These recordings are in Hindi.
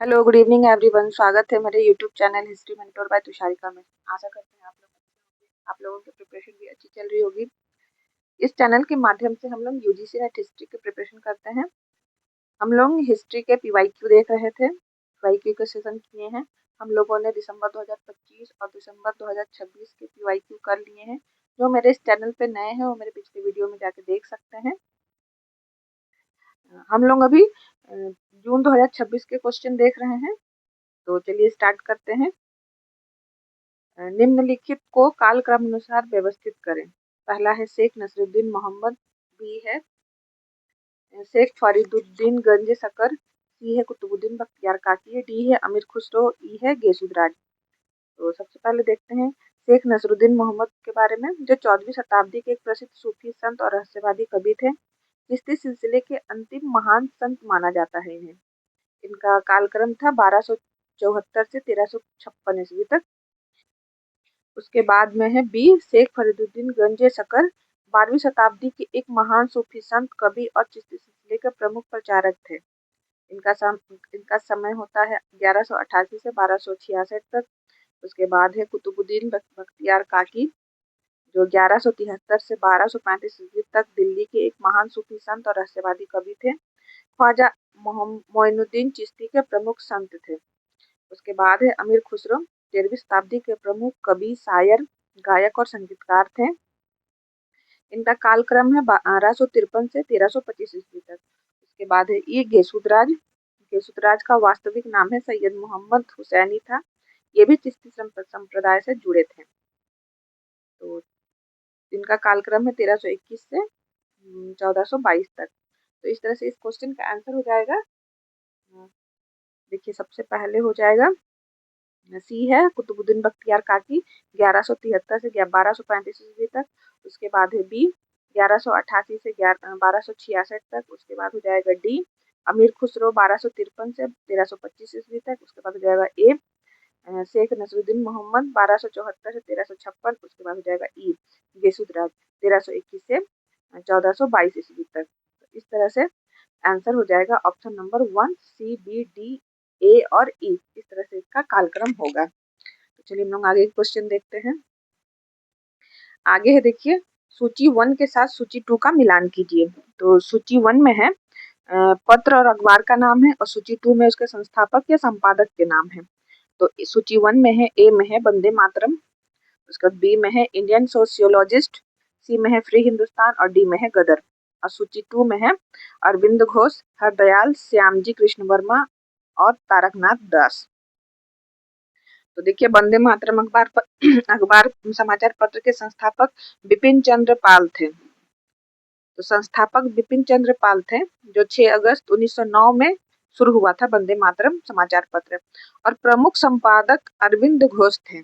Hello, good evening everyone. स्वागत है मेरे YouTube channel history mentor by Tusharika में। आशा करते हैं आप लोगों की प्रिपरेशन भी अच्छी चल रही होगी। इस चैनल के माध्यम से हम लोग यूजीसी नेट हिस्ट्री की प्रिपरेशन करते हैं। हम लोग हिस्ट्री के पीवाईक्यू देख रहे थे, पीवाईक्यू के सेशन किए हैं। हम लोगों ने दिसंबर 2025 और दिसंबर 2026 के पीवाईक्यू कर लिए हैं। जो मेरे इस चैनल पे नए हैं वो मेरे पिछले वीडियो में जाके देख सकते हैं। हम लोग अभी जून 2026 के क्वेश्चन देख रहे हैं, तो चलिए स्टार्ट करते हैं। निम्नलिखित को कालक्रम अनुसार व्यवस्थित करें। पहला है शेख नसरुद्दीन मोहम्मद, बी है शेख फरीदुद्दीन गंज सकर, सी है कुतुबुद्दीन बख्तियार काकी, डी है अमीर खुसरो, ई है गेसुदराज। तो सबसे पहले देखते हैं शेख नसरुद्दीन मोहम्मद के बारे में, जो 14वीं शताब्दी के एक प्रसिद्ध सूफी संत और रहस्यवादी कवि थे। चिश्ती सिलसिले के अंतिम महान संत माना जाता है इन्हें। इनका कालक्रम था 1274 से 1356 ईस्वी तक। उसके बाद में है बी शेख फरीदुद्दीन गंज सकर, 12वीं शताब्दी के एक महान सूफी संत, कवि और चिश्ती सिलसिले के प्रमुख प्रचारक थे। इनका समय होता है 1188 से 1266 तक। उसके बाद है कुतुबुद्दीन बख्तियार काकी, जो 1173 से 1235 ईस्वी तक दिल्ली के एक महान सूफी संत और रहस्यवादी कवि थे। ख्वाजा मोइनुद्दीन चिश्ती के प्रमुख संत थे। उसके बाद है अमीर खुसरो, 13वीं शताब्दी के प्रमुख कवि, शायर, गायक और संगीतकार थे। इनका कालक्रम है 1253 से 1325 ईस्वी तक। उसके बाद है ई गेसुदराज। गेसुदराज का वास्तविक नाम है सैयद मोहम्मद हुसैनी था। ये भी चिश्ती संप्रदाय से जुड़े थे। तो इनका कालक्रम है 1321 से 1422 तक। तो इस तरह से इस क्वेश्चन का आंसर हो जाएगा, देखिए सबसे पहले हो जाएगा सी है कुतुबुद्दीन बख्तियार काकी, 1173 से 1235 ईस्वी तक। उसके बाद है बी 1188 से 1266 तक। उसके बाद हो जाएगा डी अमीर खुसरो, 1253 से 1325 ईस्वी तक। उसके बाद हो जाएगा ए शेख नसरुद्दीन मोहम्मद, 1274 से 1356। उसके बाद हो जाएगा ई गेसुदराज, 1321 से 1422 ईस्वी तक। तो इस तरह से आंसर हो जाएगा ऑप्शन नंबर 1, सी, बी, डी, ए और ई। इस तरह से इसका कालक्रम होगा। तो चलिए हम लोग आगे क्वेश्चन देखते हैं। आगे है देखिए, सूची 1 के साथ सूची 2 का मिलान कीजिए। तो सूची 1 में है पत्र और अखबार का नाम है, और सूची 2 में उसके संस्थापक या संपादक के नाम है। तो सूची 1 में है, ए में है वंदे मातरम, उसके बाद बी में है इंडियन सोशियोलॉजिस्ट, सी में है फ्री हिंदुस्तान और डी में है गदर। और सूची 2 में है अरविंद घोष, हरदयाल, श्यामजी कृष्ण वर्मा और तारकनाथ दास। तो देखिए वंदे मातरम अखबार समाचार पत्र के संस्थापक बिपिन चंद्र पाल थे। तो संस्थापक बिपिन चंद्र पाल थे, जो 6 अगस्त 1909 में शुरू हुआ था वंदे मातरम समाचार पत्र। और प्रमुख संपादक अरविंद घोष थे।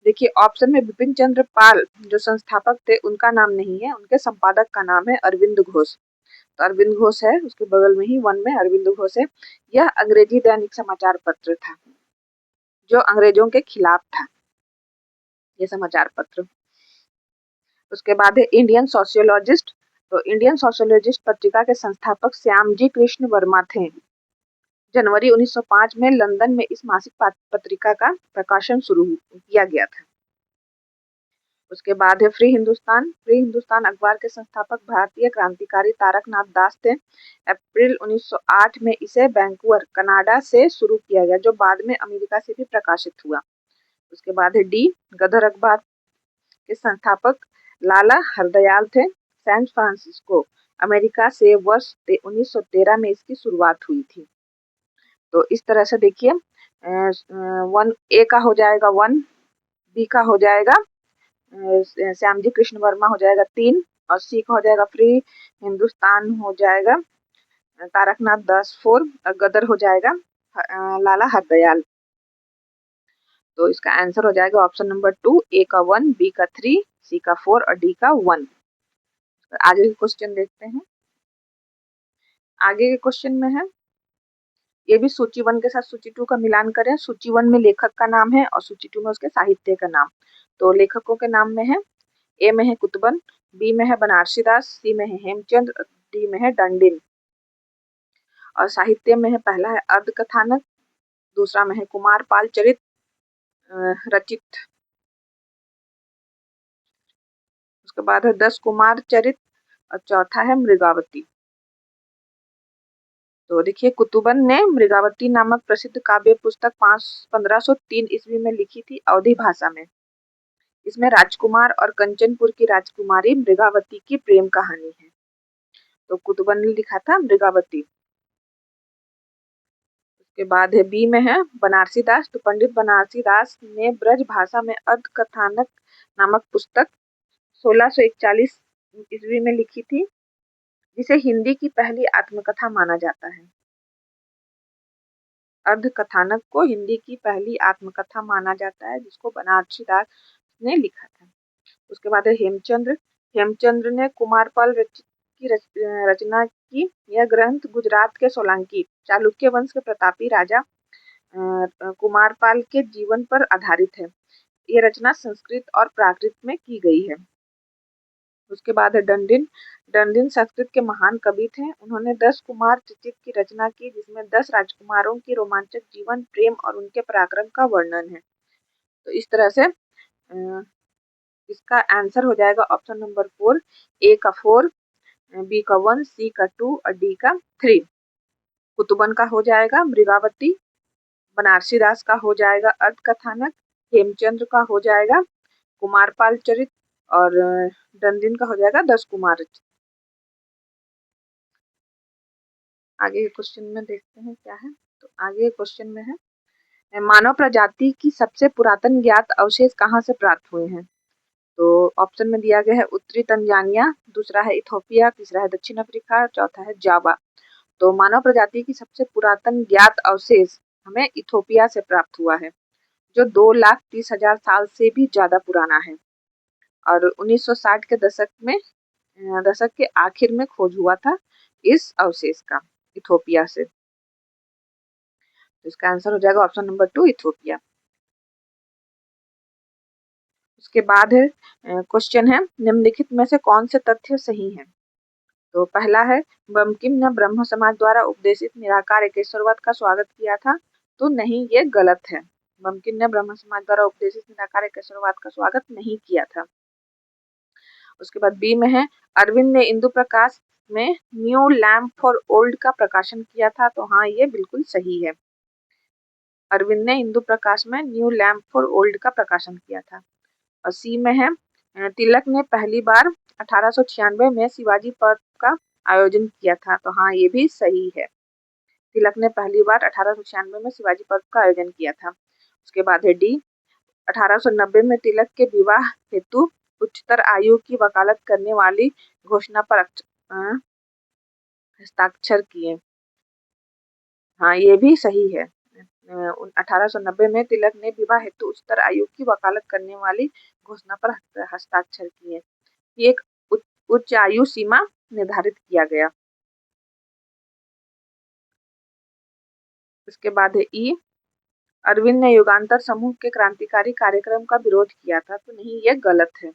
देखिए ऑप्शन में बिपिन चंद्र पाल जो संस्थापक थे उनका नाम नहीं है, उनके संपादक का नाम है अरविंद घोष। तो अरविंद घोष है, उसके बगल में ही 1 में अरविंद घोष है। यह अंग्रेजी दैनिक समाचार पत्र था जो अंग्रेजों के खिलाफ था, ये समाचार पत्र। उसके बाद है इंडियन सोशियोलॉजिस्ट। तो इंडियन सोशियोलॉजिस्ट पत्रिका के संस्थापक श्यामजी कृष्ण वर्मा थे। जनवरी 1905 में लंदन में इस मासिक पत्रिका का प्रकाशन शुरू किया गया था। उसके बाद है फ्री हिंदुस्तान। फ्री हिंदुस्तान अखबार के संस्थापक भारतीय क्रांतिकारी तारकनाथ दास थे। अप्रैल 1908 में इसे वैंकूवर कनाडा से शुरू किया गया, जो बाद में अमेरिका से भी प्रकाशित हुआ। उसके बाद है डी गदर अखबार के संस्थापक लाला हरदयाल थे। सैन फ्रांसिस्को अमेरिका से वर्ष 1913 में इसकी शुरुआत हुई थी। तो इस तरह से देखिए 1 ए का हो जाएगा 1, बी का हो जाएगा श्यामजी कृष्ण वर्मा हो जाएगा 3, और सी का हो जाएगा फ्री हिंदुस्तान हो जाएगा तारकनाथ दास 4, और गदर हो जाएगा लाला हरदयाल। तो इसका आंसर हो जाएगा ऑप्शन नंबर 2, ए का 1, बी का 3, सी का 4 और डी का 1। आगे के क्वेश्चन देखते हैं। आगे के क्वेश्चन में है, ये भी सूची 1 के साथ सूची 2 का मिलान करें। सूची 1 में लेखक का नाम है और सूची 2 में उसके साहित्य का नाम। तो लेखकों के नाम में है, ए में है कुतुबन, बी में है बनारसी दास, सी में है हेमचंद, डी में है डंडिन। और साहित्य में है, पहला है अर्ध कथानक, दूसरा में है कुमारपाल चरित रचित। उसके बाद है 10 कुमार चरित और चौथा है मृगावती। तो देखिए कुतुबन ने मृगावती नामक प्रसिद्ध काव्य पुस्तक 1503 ईस्वी में लिखी थी अवधी भाषा में। इसमें राजकुमार और कंचनपुर की राजकुमारी मृगावती की प्रेम कहानी है। तो कुतुबन ने लिखा था मृगावती। उसके बाद है बी में है बनारसी दास। तो पंडित बनारसी दास ने ब्रज भाषा में अर्ध कथानक नामक पुस्तक 1641 ईस्वी में लिखी थी, जिसे हिंदी की पहली आत्मकथा माना जाता है। अर्ध कथानक को हिंदी की पहली आत्मकथा माना जाता है, जिसको बनारसी दास ने लिखा था। उसके बाद है हेमचंद्र। हेमचंद्र ने कुमारपाल की रचना की। यह ग्रंथ गुजरात के सोलंकी चालुक्य वंश के प्रतापी राजा कुमारपाल के जीवन पर आधारित है। यह रचना संस्कृत और प्राकृत में की गई है। उसके बाद है डंडिन। डंडिन संस्कृत के महान कवि थे। उन्होंने 10 कुमार चरित की रचना की, जिसमें 10 राजकुमारों की रोमांचक जीवन, प्रेम और उनके पराक्रम का वर्णन है। तो इस तरह से इसका आंसर हो जाएगा ऑप्शन नंबर 4। ए का 4, बी का 1, सी का 2 और डी का 3। कुतुबन का हो जाएगा मृगावती, बनारसी दास का हो जाएगा अर्ध कथानक, हेमचंद्र का हो जाएगा कुमारपाल चरित और डंडिन का हो जाएगा 10 कुमार। आगे क्वेश्चन में देखते हैं क्या है। तो आगे क्वेश्चन में है मानव प्रजाति की सबसे पुरातन ज्ञात अवशेष कहाँ से प्राप्त हुए हैं। तो ऑप्शन में दिया गया है उत्तरी तंजानिया, दूसरा है इथोपिया, तीसरा है दक्षिण अफ्रीका, चौथा है जावा। तो मानव प्रजाति की सबसे पुरातन ज्ञात अवशेष हमें इथोपिया से प्राप्त हुआ है, जो 2,30,000 साल से भी ज्यादा पुराना है और 1960 के दशक के आखिर में खोज हुआ था इस अवशेष का इथोपिया से। तो इसका आंसर हो जाएगा ऑप्शन नंबर 2 इथोपिया। उसके बाद है क्वेश्चन है निम्नलिखित में से कौन से तथ्य सही हैं। तो पहला है बंकिम ने ब्रह्म समाज द्वारा उपदेशित निराकार एकेश्वरवाद का स्वागत किया था। तो नहीं, ये गलत है। बंकिम ने ब्रह्म समाज द्वारा उपदेशित निराकार एकेश्वरवाद का स्वागत नहीं किया था। उसके बाद बी में है अरविंद ने इंदु प्रकाश में न्यू लैम्प फॉर ओल्ड का प्रकाशन किया था। तो हाँ, ये बिल्कुल सही है। अरविंद ने इंदु प्रकाश में न्यू लैम्प फॉर ओल्ड का प्रकाशन किया था। और सी में है तिलक ने पहली बार 1896 में शिवाजी पर्व का आयोजन किया था। तो हाँ, ये भी सही है। तिलक ने पहली बार 1896 में शिवाजी पर्व का आयोजन किया था। उसके बाद है डी 1890 में तिलक के विवाह हेतु उच्चतर आयु की वकालत करने वाली घोषणा पर हस्ताक्षर किए। हाँ, ये भी सही है। 1890 में तिलक ने विवाह हेतु उच्चतर आयु की वकालत करने वाली घोषणा पर हस्ताक्षर किए। एक उच्च आयु सीमा निर्धारित किया गया। इसके बाद है ई अरविंद ने युगांतर समूह के क्रांतिकारी कार्यक्रम का विरोध किया था। तो नहीं, ये गलत है।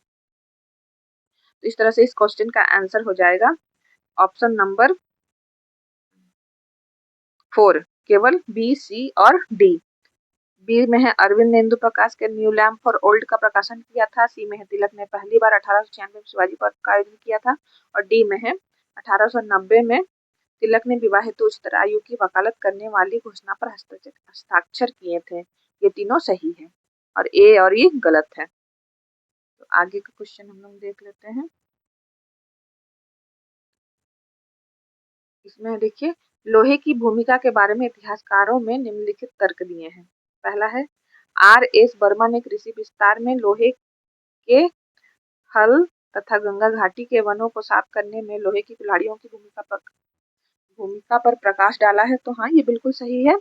तो इस तरह से इस क्वेश्चन का आंसर हो जाएगा ऑप्शन नंबर 4, केवल बी, सी और डी। बी में है अरविंद ने इंदु प्रकाश के न्यू लैम्प फॉर ओल्ड का प्रकाशन किया था। सी में है तिलक ने पहली बार 1896 में शिवाजी पर्व का आयोजन किया था। और डी में है 1890 में तिलक ने विवाह हेतु उच्चतर आयु की वकालत करने वाली घोषणा पर हस्ताक्षर किए थे। ये तीनों सही है और ए और ई गलत है। तो आगे का क्वेश्चन हम लोग देख लेते हैं। इसमें देखिए लोहे की भूमिका के बारे में इतिहासकारों में निम्नलिखित तर्क दिए हैं। पहला है R.S. बर्मन ने कृषि विस्तार में लोहे के हल तथा गंगा घाटी के वनों को साफ करने में लोहे की कुल्हाड़ियों की भूमिका पर प्रकाश डाला है। तो हाँ, ये बिल्कुल सही है।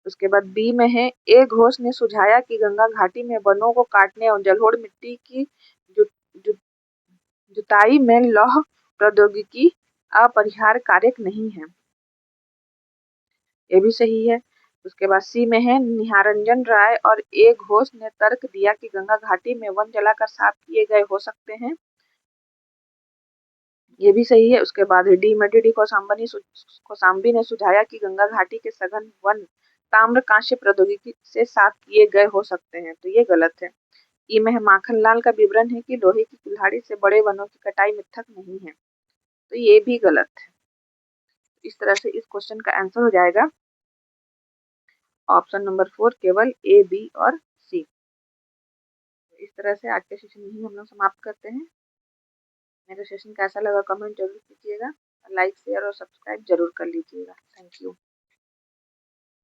उसके बाद बी में है ए घोष ने सुझाया कि गंगा घाटी में वनों को काटने और जलोढ़ मिट्टी की जुताई में लौह प्रौद्योगिकी अपरिहार्य कार्य नहीं है। ये भी सही है। उसके बाद सी में है निहारंजन राय और ए घोष ने तर्क दिया कि गंगा घाटी में वन जलाकर साफ किए गए हो सकते हैं। ये भी सही है। उसके बाद डी में डी कोसाम्बी ने सुझाया कि गंगा घाटी के सघन वन ताम्र कांस्य प्रौद्योगिकी से साफ किए गए हो सकते हैं, तो ये गलत है। ई में माखनलाल का विवरण है कि लोहे की कुल्हाड़ी से बड़े वनों की कटाई मिथक नहीं है, तो ये भी गलत है। इस तरह से इस क्वेश्चन का आंसर हो जाएगा ऑप्शन नंबर 4, केवल ए, बी और सी। इस तरह से आज के सेशन यही हम लोग समाप्त करते हैं। मेरा सेशन कैसा लगा कमेंट जरूर कीजिएगा, लाइक शेयर और सब्सक्राइब जरूर कर लीजिएगा। Thank you.